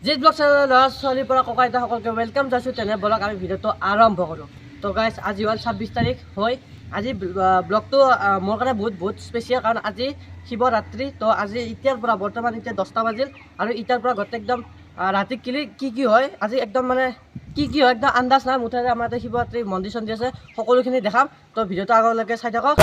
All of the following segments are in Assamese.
জিত ব্লগ চেনেলৰ ল'ৰা ছোৱালীৰ পৰা ককা আইতা সকলোকে ৱেলকাম জনাইছোঁ। তেনে বলক আমি ভিডিঅ'টো আৰম্ভ কৰোঁ। তো গাইজ আজি হ'ল 26 তাৰিখ হয়। আজি ব্লগটো মোৰ কাৰণে বহুত স্পেচিয়েল, কাৰণ আজি শিৱৰাত্ৰি। তো আজি এতিয়াৰ পৰা বৰ্তমান এতিয়া 10টা বাজিল আৰু এতিয়াৰ পৰা গোটেই একদম ৰাতি কি হয় আজি একদম মানে কি হয় একদম আন্দাজ নাই। মুঠতে আমাৰ ইয়াতে শিৱৰাত্ৰি মন্দিৰ চন্দিৰ আছে, সকলোখিনি দেখাম। তো ভিডিঅ'টো আগলৈকে চাই থাকক।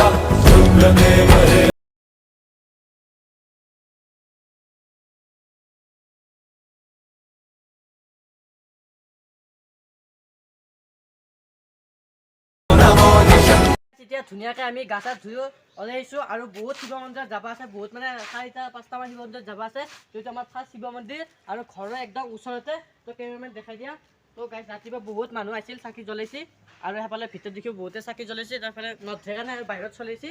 এতিয়া ধুনীয়াকৈ আমি গা চা ধুই ওলাই আহিছোঁ আৰু বহুত শিৱ মন্দিৰত যাব আছে, বহুত মানে 4-5টামান শিৱ মন্দিৰত যাব আছে। তো এইটো আমাৰ ফাৰ্ষ্ট শিৱ মন্দিৰ আৰু ঘৰৰ একদম ওচৰতে। তো কেমেৰামেন দেখাই দিয়া। তো গাইজ ৰাতিপুৱা বহুত মানুহ আহিছিল, চাকি জ্বলাইছে আৰু সেইফালে ভিতৰত দেখিও বহুতে চাকি জ্বলাইছে, তাৰফালে নধৰে কাৰণে আৰু বাহিৰত চলাইছে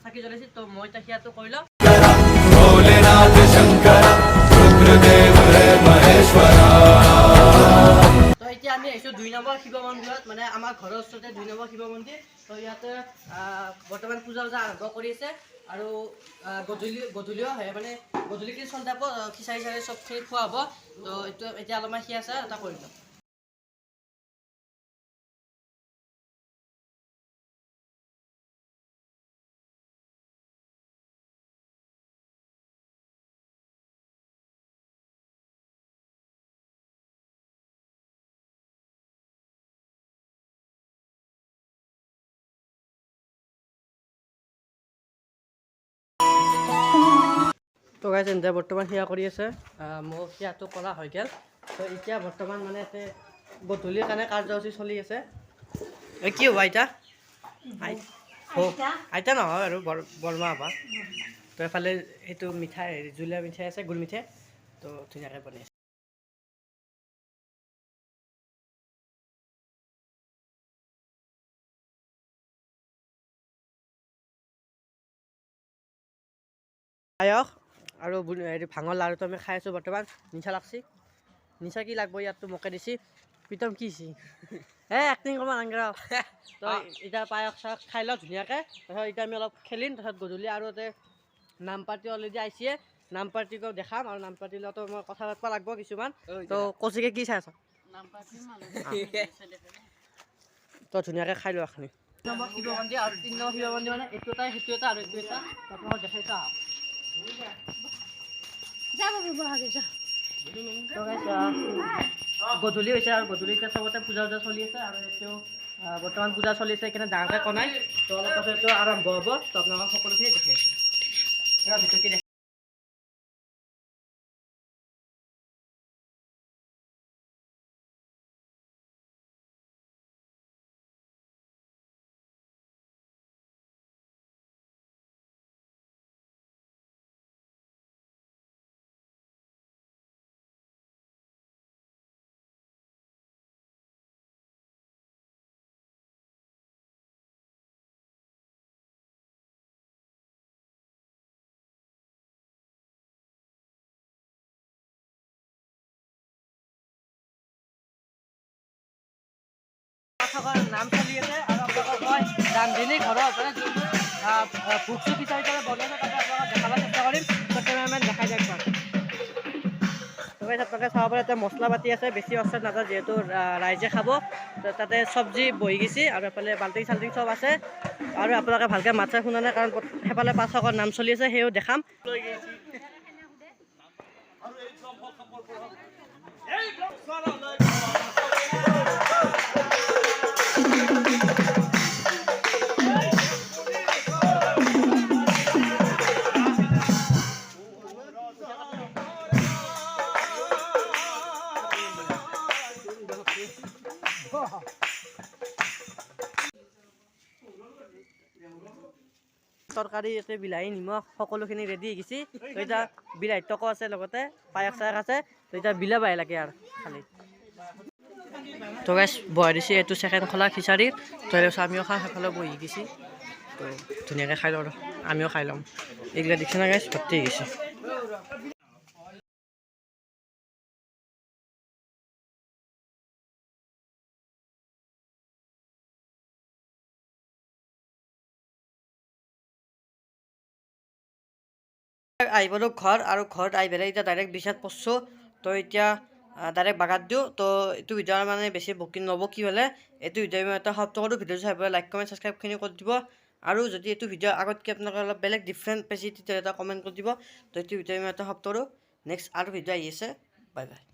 চাকি জ্বলাইছে। তো মই এতিয়া সেয়াটো কৰি লওঁ। তো এতিয়া আমি আহিছোঁ 2 নম্বৰ শিৱ মন্দিৰত, মানে আমাৰ ঘৰৰ ওচৰতে 2 নম্বৰ শিৱ মন্দিৰ। তো ইয়াতে বৰ্তমান পূজা আৰম্ভ কৰি আছে আৰু গধূলিও মানে গধূলিখিনি চল যাব, খিচাৰি চবখিনি খোৱা হ'ব। তো এইটো এতিয়া অলপমান সি আছে এটা কৰি লওঁ। তো গাইজ এনেদৰে বৰ্তমান সেয়া কৰি আছে, মোৰ সেয়াটো কৰা হৈ গ'ল। তো এতিয়া বৰ্তমান মানে ইয়াতে গধূলিৰ কাৰণে কাৰ্যসূচী চলি আছে। কি হ'ব আইতা? আইতা নহয় আৰু বৰমা হ'বা। তো এফালে এইটো মিঠাই জুলীয়া মিঠাই আছে, গুৰ মিঠাই। তো ধুনীয়াকৈ বনাই আছে। পায়স আৰু হেৰি ভাঙৰ লাড়ুটো আমি খাই আছোঁ বৰ্তমান। নিচা লাগছি, নিচা কি লাগব ইয়াততো মোকে দিছি। প্ৰীতম কি হৈছি এক্টিং কৰিব নালাগে। তো এতিয়া পায়স চায়স খাই লওঁ ধুনীয়াকৈ। তাৰপিছত এতিয়া আমি অলপ খেলিম, তাৰপিছত গধূলি আৰু ইয়াতে নাম পাৰ্টি অলৰেডি আহিছে, নাম পাৰ্টিকো দেখাম আৰু নাম পাৰ্টিৰ লগতো মই কথা পাতিব লাগিব কিছুমান। তো কৌশিকে কি চাই আছ? তো ধুনীয়াকৈ খাই লওঁ এখনি। শিৱ মন্দিৰ আৰু 3 নম্বৰ শিৱ মন্দিৰ, মানে এইটো এটা সেইটো এটা আৰু এইটো এটা আপোনালোকক দেখাইছা। গধূলি হৈছে আৰু গধূলি এতিয়া চবতে পূজা চলি আছে আৰু এইটো বৰ্তমান পূজা চলি আছে, সেইকাৰণে ডাঙৰকৈ কনাই। তো অলপ পাছত এইটো আৰম্ভ হ'ব। তো আপোনালোকক সকলোখিনি দেখাই আছোঁ। ভিতৰতে নাম চলি আছে আৰু আপোনালোকক মই ৰান্ধনী ঘৰৰ মানে ভোগ চুপ বিচাৰি পেলাই বনাইছে, তাতে আপোনালোকক দেখাব চেষ্টা কৰিম। তো কেমেৰামেন দেখাই দিয়ক একবাৰ। আপোনালোকে চাব পাৰে এতিয়া মছলা পাতি আছে, বেছি অস্তাদ নাযায় যিহেতু ৰাইজে খাব। তাতে চব্জি বহি গৈছে আৰু এফালে বাল্টিং চাল্টিং চব আছে। আৰু আপোনালোকে ভালকৈ মাত চাত শুনা নাই, কাৰণ সেইফালে পাঠকৰ নাম চলি আছে, সেয়াও দেখাম। তৰকাৰী আছে, বিলাহী নিমখ সকলোখিনি ৰেডি হৈ গৈছে। তো এতিয়া বিলাহীৰ টকো আছে, লগতে পায়স চায়স আছে। তো এতিয়া বিলাব লাগে আৰু খালি। তো গাইজ বহাই দিছে এইটো ছেকেণ্ড খোলা খিচাৰি। তো আমিও খাওঁ, সেইফালে বহি গৈছে। তো ধুনীয়াকৈ খাই লওঁ, আমিও খাই ল'ম। এইগিলা দেখিছে না গাইজ, ভৰ্তি হৈ গৈছে। আহি পালোঁ ঘৰ, আৰু ঘৰত আহি পেলাই এতিয়া ডাইৰেক্ট বিছনাত পৰিছোঁ। তো এতিয়া ডাইৰেক্ট বাগাত দিওঁ। তো এইটো ভিডিঅ' মানে বেছি বকি নবকি হ'লে এইটো ভিডিঅ' মই এটা সমাপ্ত কৰোঁ। ভিডিঅ'টো চাই পেলাই লাইক কমেণ্ট ছাবস্ক্ৰাইবখিনি কৰি দিব। আৰু যদি এইটো ভিডিঅ' আগতকৈ আপোনালোকে অলপ বেলেগ ডিফাৰেণ্ট পাইছে তেতিয়াহ'লে এটা কমেণ্ট কৰি দিব। তো এইটো ভিডিঅ' মই এটা সমাপ্ত কৰোঁ। নেক্সট আৰু ভিডিঅ' আহি আছে। Bye bye.